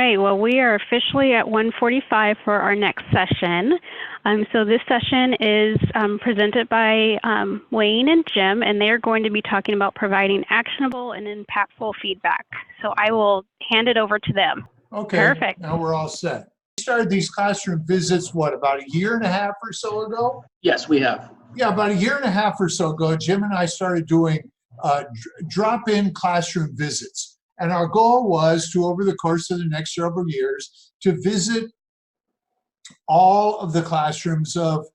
right, well, we are officially at 1:45 for our next session. So this session is presented by Wayne and Jim, and they are going to be talking about providing actionable and impactful feedback. So I will hand it over to them. Okay, Perfect. now we're all set. We started these classroom visits, what, about a year and a half or so ago? Yes, we have. Yeah, about a year and a half or so ago, Jim and I started doing drop-in classroom visits. And our goal was to, over the course of the next several years, to visit all of the classrooms of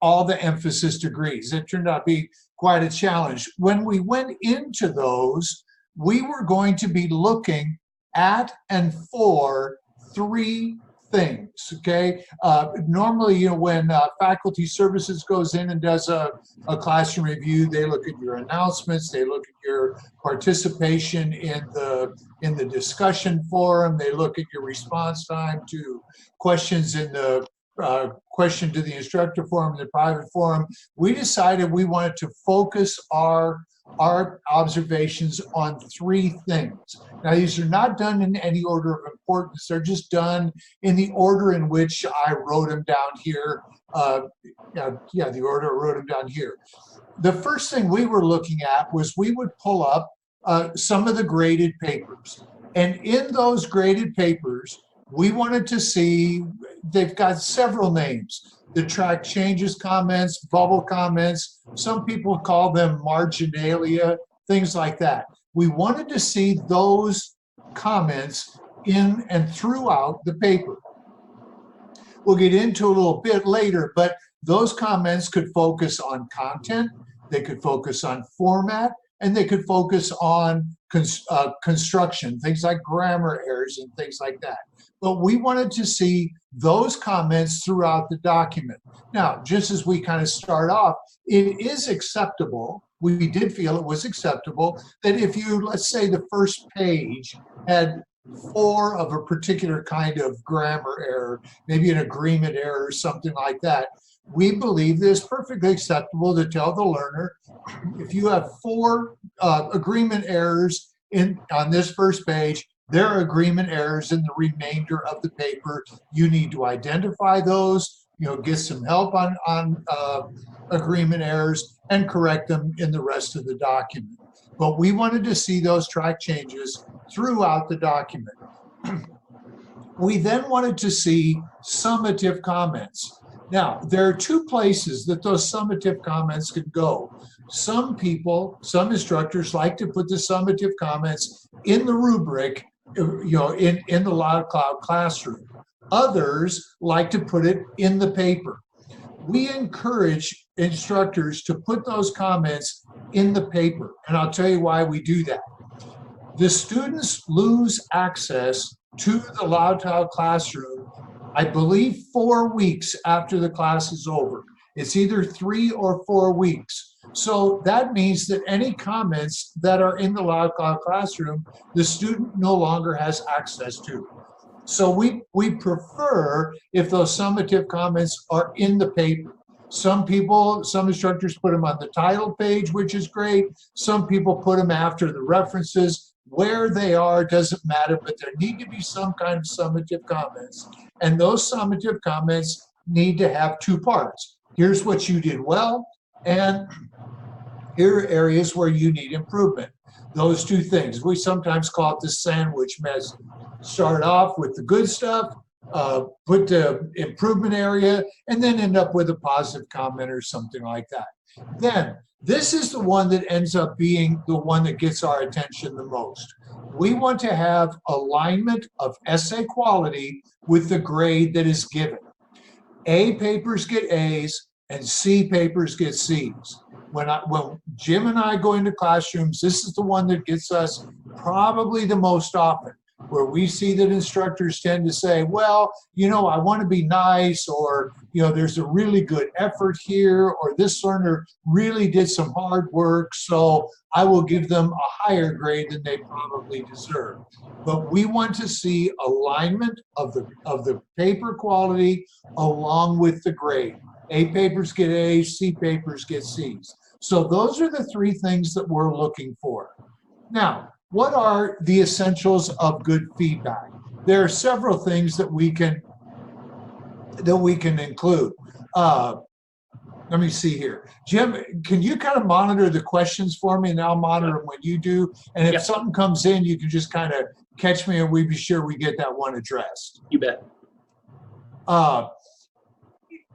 all the emphasis degrees. It turned out to be quite a challenge. When we went into those, we were going to be looking at and for three things, okay? Normally, you know, when faculty services goes in and does a classroom review, they look at your announcements, they look at your participation in the discussion forum, they look at your response time to questions in the question to the instructor forum, the private forum. We decided we wanted to focus our observations on three things. Now, these are not done in any order of importance. They're just done in the order in which I wrote them down here. The order I wrote them down here. The first thing we were looking at was we would pull up some of the graded papers. And in those graded papers, we wanted to see, they've got several names. The track changes comments, bubble comments, some people call them marginalia, things like that. We wanted to see those comments in and throughout the paper. We'll get into a little bit later, but those comments could focus on content, they could focus on format, and they could focus on construction, things like grammar errors and things like that. But we wanted to see those comments throughout the document. Now, just as we kind of start off, it is acceptable, we did feel it was acceptable, that if you, let's say the first page had 4 of a particular kind of grammar error, maybe an agreement error or something like that, we believe that it's perfectly acceptable to tell the learner, if you have 4 agreement errors on this first page, there are agreement errors in the remainder of the paper. You need to identify those, you know, get some help on agreement errors and correct them in the rest of the document. But we wanted to see those track changes throughout the document. We then wanted to see summative comments. Now, there are 2 places that those summative comments could go. Some people, some instructors like to put the summative comments in the rubric, you know, in the Loud Cloud classroom. Others like to put it in the paper. We encourage instructors to put those comments in the paper, and I'll tell you why we do that. The students lose access to the Loud Cloud classroom, I believe 4 weeks after the class is over. It's either 3 or 4 weeks. So that means that any comments that are in the Loud Cloud classroom, the student no longer has access to. So we prefer if those summative comments are in the paper. Some instructors put them on the title page, which is great. Some people put them after the references. Where they are doesn't matter, but there need to be some kind of summative comments. And those summative comments need to have 2 parts. Here's what you did well, and here are areas where you need improvement. Those 2 things. We sometimes call it the sandwich method. Start off with the good stuff, put the improvement area, and then end up with a positive comment or something like that. Then, this is the one that ends up being the one that gets our attention the most. We want to have alignment of essay quality with the grade that is given. A papers get A's and C papers get C's. When Jim and I go into classrooms, this is the one that gets us probably the most often, where we see that instructors tend to say, well, you know, I want to be nice, or, you know, there's a really good effort here, or this learner really did some hard work, so I will give them a higher grade than they probably deserve. But we want to see alignment of the paper quality along with the grade. A papers get A's, C papers get C's. So those are the 3 things that we're looking for. Now, what are the essentials of good feedback? there are several things that we can include. Let me see here. Jim, can you kind of monitor the questions for me, and I'll monitor them when you do? And if something comes in, you can just kind of catch me, and we be sure we get that one addressed. You bet.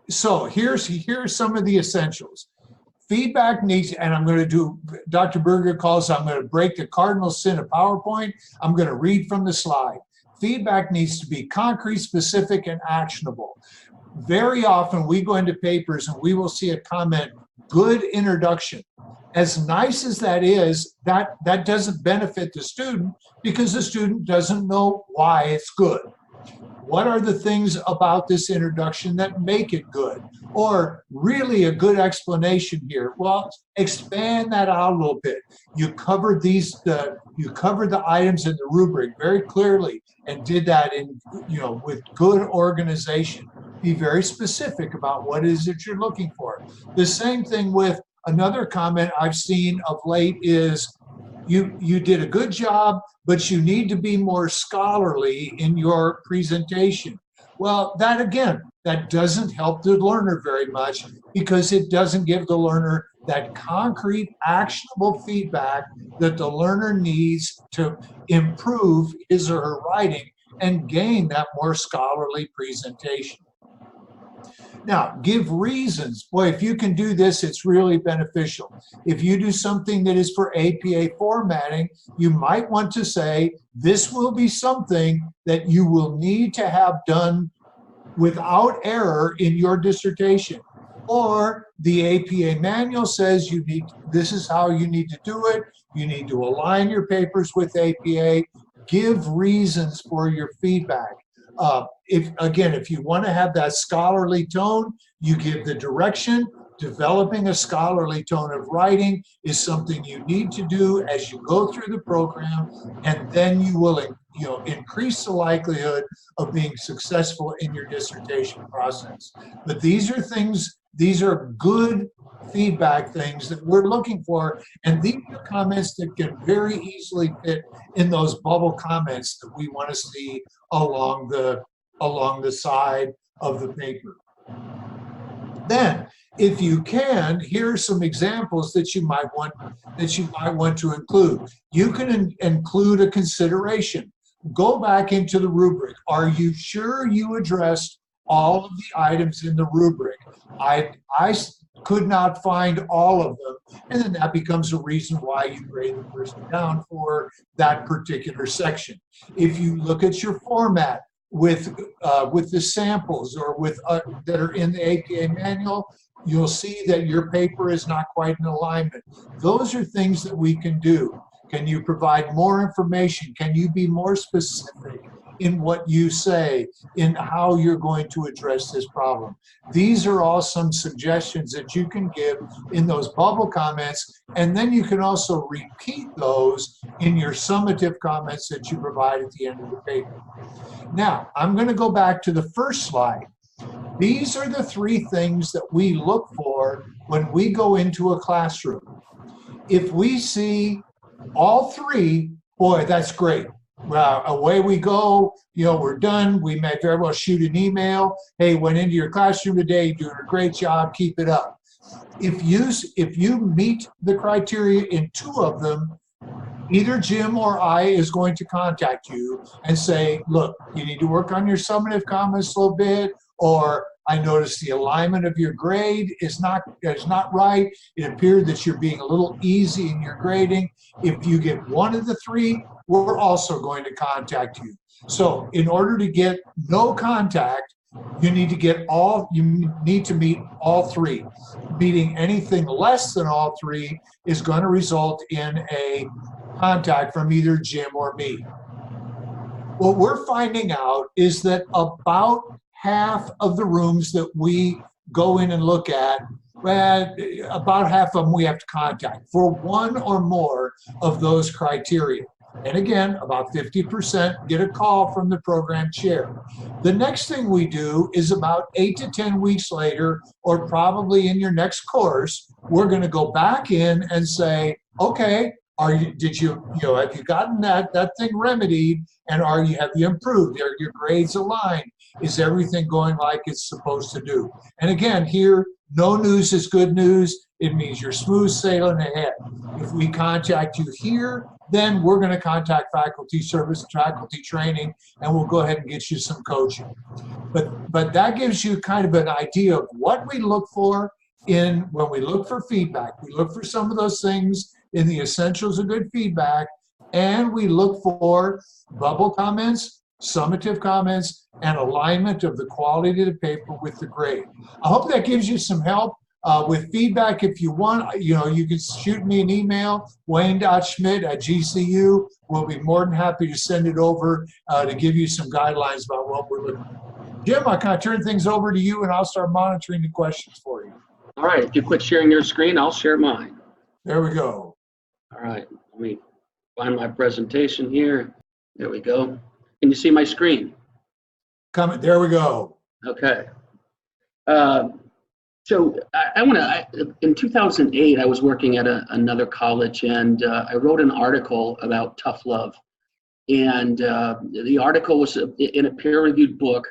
So here's some of the essentials. Feedback needs, and I'm going to do, Dr. Berger calls, I'm going to break the cardinal sin of PowerPoint. I'm going to read from the slide. Feedback needs to be concrete, specific, and actionable. Very often we go into papers and we will see a comment, good introduction. As nice as that is, that doesn't benefit the student because the student doesn't know why it's good. What are the things about this introduction that make it good? Or really a good explanation here? Well, expand that out a little bit. You covered you covered the items in the rubric very clearly and did that in, with good organization. Be very specific about what it is that you're looking for. The same thing with another comment I've seen of late is you did a good job, but you need to be more scholarly in your presentation. Well, that doesn't help the learner very much because it doesn't give the learner that concrete, actionable feedback that the learner needs to improve his or her writing and gain that more scholarly presentation. Now, give reasons. Boy, if you can do this, it's really beneficial. If you do something that is for APA formatting, you might want to say, this will be something that you will need to have done without error in your dissertation. Or the APA manual says this is how you need to do it. You need to align your papers with APA. Give reasons for your feedback. If you want to have that scholarly tone, you give the direction. Developing a scholarly tone of writing is something you need to do as you go through the program, and then you will increase the likelihood of being successful in your dissertation process. But these are good feedback things that we're looking for, and these are comments that can very easily fit in those bubble comments that we want to see along the side of the paper. Then, if you can, here are some examples that you might want to include. You can include a consideration. Go back into the rubric. Are you sure you addressed all of the items in the rubric? I could not find all of them, and then that becomes a reason why you grade the person down for that particular section. If you look at your format with the samples or that are in the APA manual, you'll see that your paper is not quite in alignment. Those are things that we can do. Can you provide more information? Can you be more specific in what you say, in how you're going to address this problem? These are all some suggestions that you can give in those bubble comments, and then you can also repeat those in your summative comments that you provide at the end of the paper. Now, I'm going to go back to the first slide. These are the three things that we look for when we go into a classroom. If we see all three, boy, that's great. Away we go, we're done. We may very well shoot an email. Hey, went into your classroom today, you're doing a great job, keep it up. If you meet the criteria in two of them, either Jim or I is going to contact you and say, look, you need to work on your summative comments a little bit, or I noticed the alignment of your grade is not right. It appeared that you're being a little easy in your grading. If you get one of the three, we're also going to contact you. So in order to get no contact, you need to meet all three. Meeting anything less than all three is going to result in a contact from either Jim or me. What we're finding out is that about half of the rooms that we go in and look at, about half of them we have to contact for one or more of those criteria. And again, about 50% get a call from the program chair. The next thing we do is about 8 to 10 weeks later, or probably in your next course, we're going to go back in and say, okay, have you gotten that thing remedied, and have you improved? Are your grades aligned? Is everything going like it's supposed to do? And again, here, no news is good news. It means you're smooth sailing ahead. If we contact you here, then we're going to contact faculty service, faculty training, and we'll go ahead and get you some coaching. But that gives you kind of an idea of what we look for when we look for feedback. We look for some of those things in the essentials of good feedback, and we look for bubble comments, summative comments, and alignment of the quality of the paper with the grade. I hope that gives you some help. With feedback, if you want, you can shoot me an email, wayne.schmidt@gcu. We'll be more than happy to send it over to give you some guidelines about what we're looking for. Jim, I kind of turn things over to you, and I'll start monitoring the questions for you. All right, if you quit sharing your screen, I'll share mine. There we go. All right, let me find my presentation here. There we go. Can you see my screen? There we go. Okay. So in 2008, I was working at another college, and I wrote an article about tough love. And the article was in a peer-reviewed book,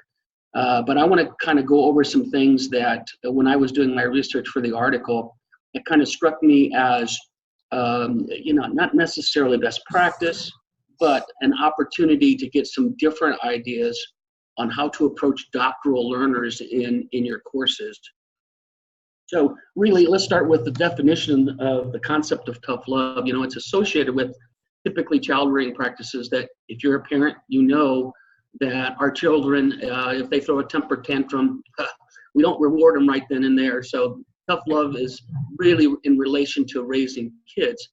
but I want to kind of go over some things that when I was doing my research for the article, it kind of struck me as, not necessarily best practice, but an opportunity to get some different ideas on how to approach doctoral learners in your courses. So really, let's start with the definition of the concept of tough love. It's associated with typically child rearing practices that if you're a parent, you know that our children, if they throw a temper tantrum, we don't reward them right then and there. So tough love is really in relation to raising kids.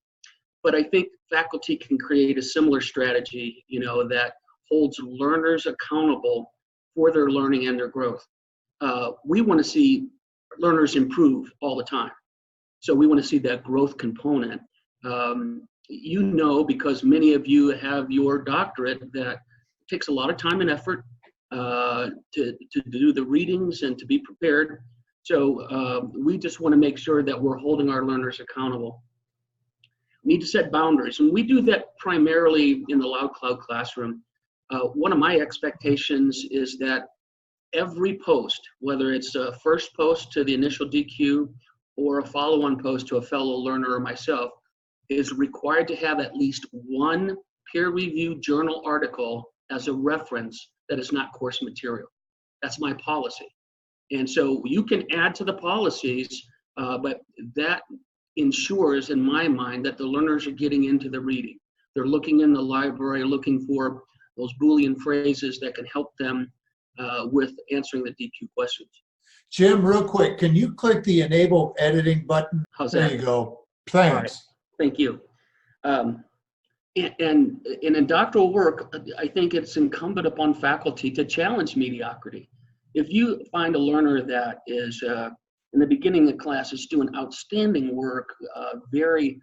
But I think faculty can create a similar strategy, that holds learners accountable for their learning and their growth. We want to see learners improve all the time. So we want to see that growth component. Because many of you have your doctorate, that it takes a lot of time and effort to do the readings and to be prepared. So we just want to make sure that we're holding our learners accountable. We need to set boundaries, and we do that primarily in the Loud Cloud classroom. One of my expectations is that every post, whether it's a first post to the initial DQ or a follow-on post to a fellow learner or myself, is required to have at least one peer-reviewed journal article as a reference that is not course material. That's my policy. And so you can add to the policies, but that ensures, in my mind, that the learners are getting into the reading. They're looking in the library, looking for those Boolean phrases that can help them with answering the DQ questions. Jim, real quick, can you click the enable editing button? How's that? There you go. Thanks. All right. Thank you. And in doctoral work, I think it's incumbent upon faculty to challenge mediocrity. If you find a learner that is, in the beginning of class, is doing outstanding work, very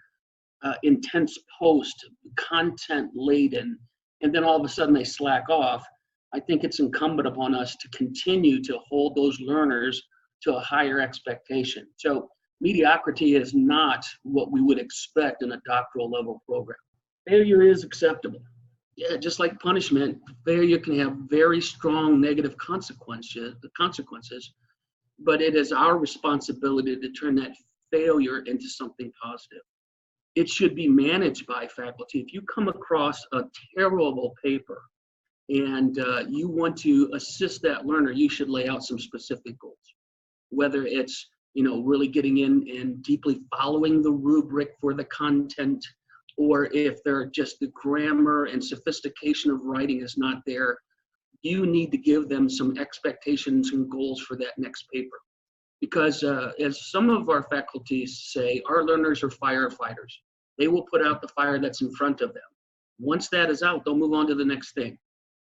intense post, content laden, and then all of a sudden they slack off, I think it's incumbent upon us to continue to hold those learners to a higher expectation. So mediocrity is not what we would expect in a doctoral level program. Failure is acceptable. Yeah, just like punishment, failure can have very strong negative consequences, but it is our responsibility to turn that failure into something positive. It should be managed by faculty. If you come across a terrible paper and you want to assist that learner, you should lay out some specific goals. Whether it's, really getting in and deeply following the rubric for the content, or if they're just the grammar and sophistication of writing is not there, you need to give them some expectations and goals for that next paper. Because as some of our faculties say, our learners are firefighters. They will put out the fire that's in front of them. Once that is out, they'll move on to the next thing.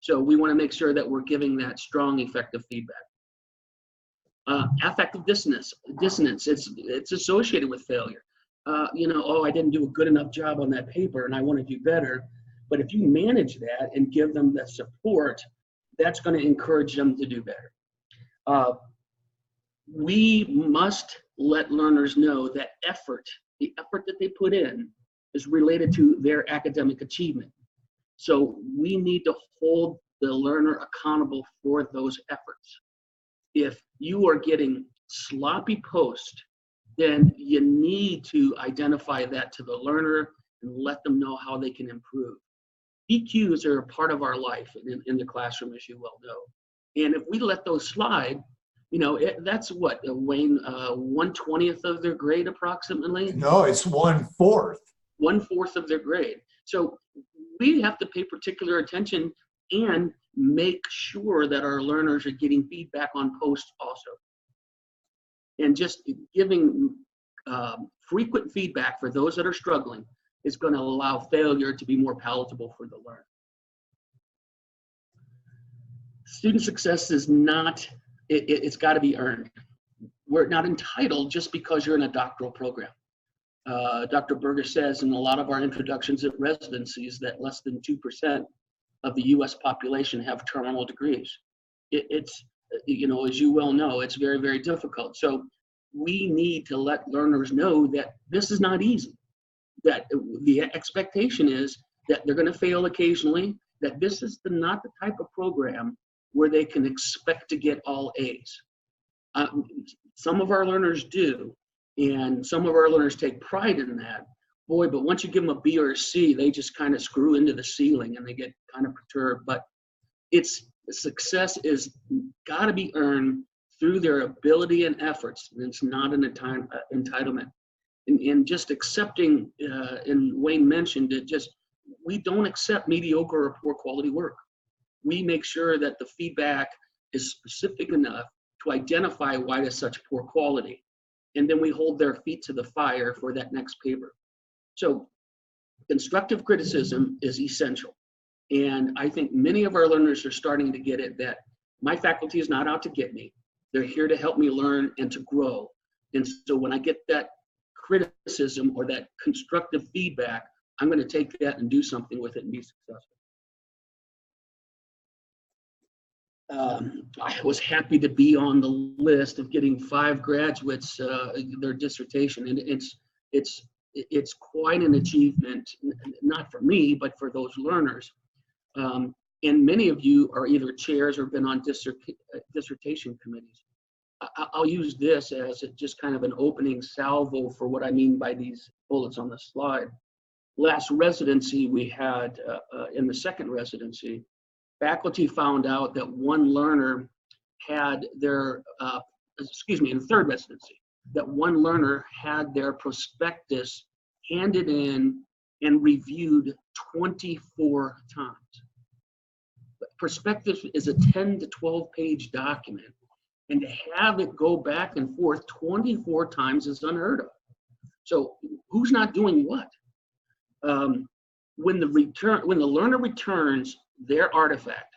So we want to make sure that we're giving that strong, effective feedback. Affective dissonance, it's associated with failure. I didn't do a good enough job on that paper and I want to do better. But if you manage that and give them the support, that's going to encourage them to do better. We must let learners know that the effort that they put in is related to their academic achievement. So we need to hold the learner accountable for those efforts. If you are getting sloppy posts, then you need to identify that to the learner and let them know how they can improve. EQs are a part of our life in the classroom, as you well know. And if we let those slide, that's what, Wayne, 1/20th of their grade approximately? No, it's 1/4. 1/4 of their grade. So we have to pay particular attention and make sure that our learners are getting feedback on posts also. And just giving frequent feedback for those that are struggling is going to allow failure to be more palatable for the learner. Student success is not, it's got to be earned. We're not entitled just because you're in a doctoral program. Dr. Berger says in a lot of our introductions at residencies that less than 2% of the US population have terminal degrees. It's, as you well know, it's very, very difficult. So we need to let learners know that this is not easy, that the expectation is that they're going to fail occasionally, that this is not the type of program where they can expect to get all A's. Some of our learners do, and some of our learners take pride in that. Boy, but once you give them a B or a C, they just kind of screw into the ceiling and they get kind of perturbed. But success is got to be earned through their ability and efforts. And it's not an entitlement. And just accepting, and Wayne mentioned it, we don't accept mediocre or poor quality work. We make sure that the feedback is specific enough to identify why it's such poor quality. And then we hold their feet to the fire for that next paper. So constructive criticism is essential. And I think many of our learners are starting to get it, that my faculty is not out to get me. They're here to help me learn and to grow. And so when I get that criticism or that constructive feedback, I'm going to take that and do something with it and be successful. I was happy to be on the list of getting 5 graduates their dissertation, and it's quite an achievement, not for me, but for those learners. And many of you are either chairs or been on dissertation committees. I'll use this as just kind of an opening salvo for what I mean by these bullets on the slide. Last residency we had, in the second residency, faculty found out that one learner had their, in the third residency, that one learner had their prospectus handed in and reviewed 24 times. Prospectus is a 10 to 12 page document, and to have it go back and forth 24 times is unheard of. So who's not doing what? When the learner returns their artifact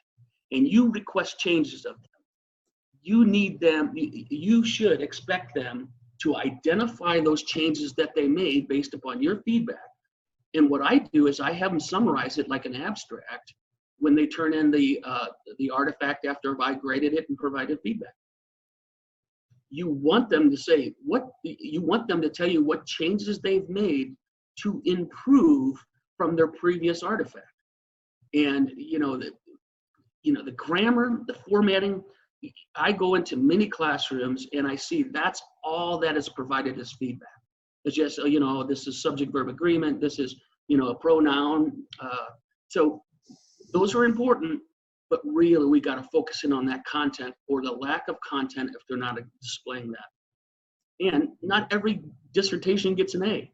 and you request changes of them, you should expect them to identify those changes that they made based upon your feedback. And what I do is I have them summarize it like an abstract when they turn in the artifact after I graded it and provided feedback. You want them to say you want them to tell you what changes they've made to improve from their previous artifact. And the grammar, the formatting, I go into many classrooms and I see that's all that is provided as feedback. It's just, this is subject verb agreement, this is, a pronoun. So those are important, but really we got to focus in on that content or the lack of content if they're not displaying that. And not every dissertation gets an A.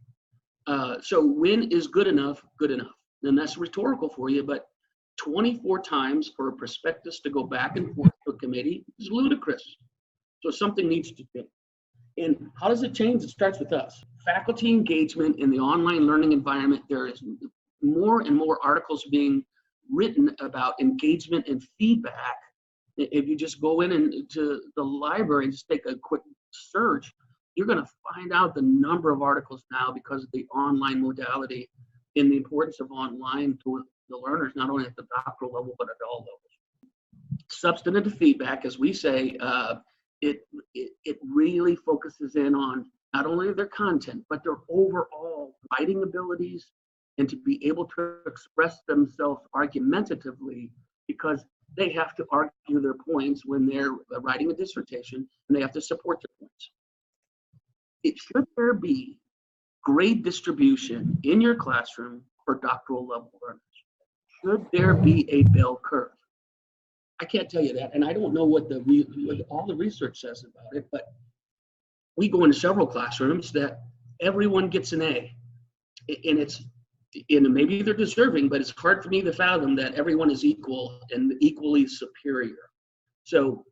So when is good enough, good enough? And that's rhetorical for you, but 24 times for a prospectus to go back and forth to a committee is ludicrous. So something needs to change. And how does it change? It starts with us. Faculty engagement in the online learning environment. There is more and more articles being written about engagement and feedback. If you just go into the library and just take a quick search, you're going to find out the number of articles now because of the online modality and the importance of online to the learners, not only at the doctoral level, but at all levels. Substantive feedback, as we say, it really focuses in on not only their content, but their overall writing abilities, and to be able to express themselves argumentatively, because they have to argue their points when they're writing a dissertation, and they have to support their points. Should there be grade distribution in your classroom for doctoral level learners? Should there be a bell curve? I can't tell you that, and I don't know what all the research says about it, but we go into several classrooms that everyone gets an A, and maybe they're deserving, but it's hard for me to fathom that everyone is equal and equally superior. So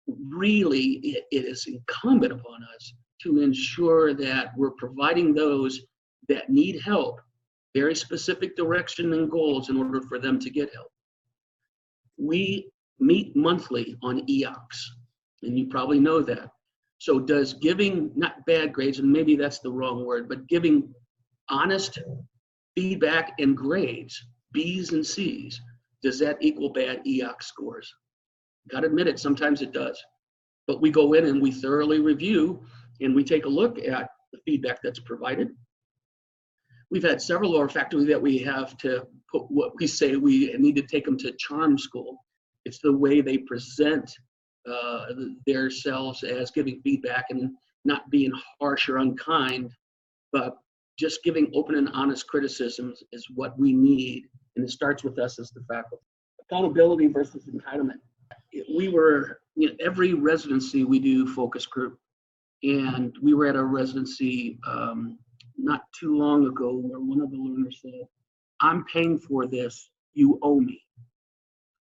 really, it is incumbent upon us to ensure that we're providing those that need help very specific direction and goals in order for them to get help. We meet monthly on EOCs, and you probably know that. So does giving, not bad grades, and maybe that's the wrong word, but giving honest feedback and grades, B's and C's, does that equal bad EOC scores? Gotta admit it, sometimes it does. But we go in and we thoroughly review, and we take a look at the feedback that's provided. We've had several of our faculty that we have to put what we say we need to take them to charm school. It's the way they present themselves as giving feedback and not being harsh or unkind, but just giving open and honest criticisms is what we need, and it starts with us as the faculty. Accountability versus entitlement. We were, every residency we do focus group, and we were at a residency not too long ago where one of the learners said, "I'm paying for this, you owe me."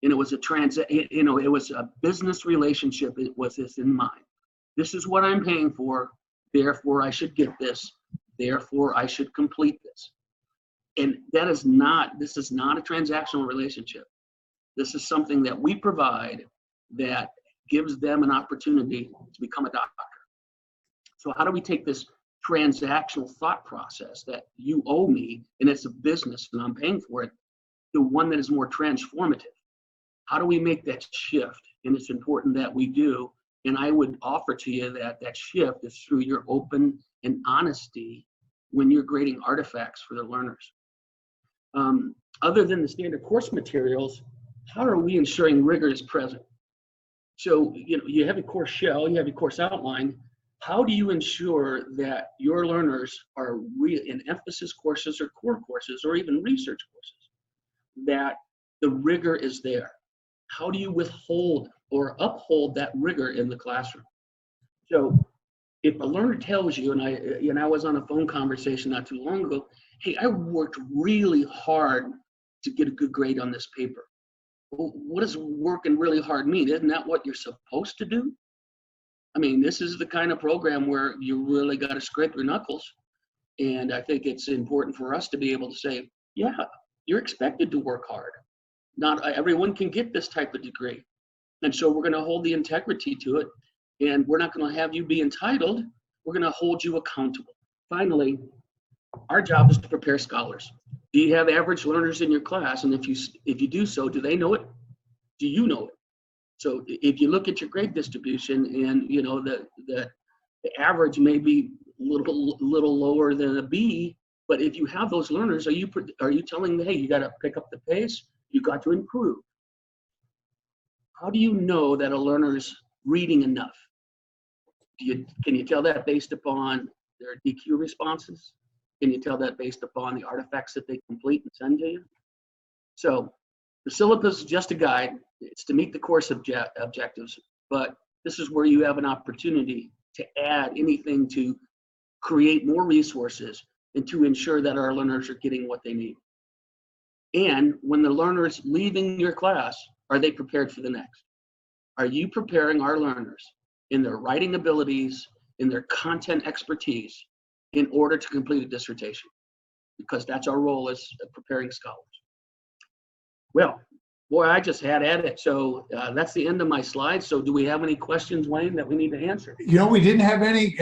And it was it was a business relationship. It was this in mind. This is what I'm paying for, therefore I should get this, therefore I should complete this. And this is not a transactional relationship. This is something that we provide that gives them an opportunity to become a doctor. So how do we take this transactional thought process that you owe me and it's a business and I'm paying for it to one that is more transformative? How do we make that shift? And it's important that we do. And I would offer to you that that shift is through your open and honesty when you're grading artifacts for the learners. Other than the standard course materials, how are we ensuring rigor is present? So, you have a course shell, you have a course outline. How do you ensure that your learners are in emphasis courses or core courses or even research courses, that the rigor is there? How do you withhold or uphold that rigor in the classroom? So if a learner tells you, and I was on a phone conversation not too long ago, "Hey, I worked really hard to get a good grade on this paper." Well, what does working really hard mean? Isn't that what you're supposed to do? I mean, this is the kind of program where you really got to scrape your knuckles. And I think it's important for us to be able to say, yeah, you're expected to work hard. Not everyone can get this type of degree. And so we're going to hold the integrity to it. And we're not going to have you be entitled. We're going to hold you accountable. Finally, our job is to prepare scholars. Do you have average learners in your class? And if you do so, do they know it? Do you know it? So if you look at your grade distribution and the average may be a little lower than a B, but if you have those learners, are you telling them, hey, you got to pick up the pace, you got to improve? How do you know that a learner's reading enough? Can you tell that based upon their DQ responses? Can you tell that based upon the artifacts that they complete and send to you? So the syllabus is just a guide. It's to meet the course objectives, but this is where you have an opportunity to add anything to create more resources and to ensure that our learners are getting what they need. And when the learner's leaving your class, are they prepared for the next? Are you preparing our learners in their writing abilities, in their content expertise, in order to complete a dissertation? Because that's our role as preparing scholars. Well, boy, I just had at it. So that's the end of my slides. So do we have any questions, Wayne, that we need to answer? We didn't have any.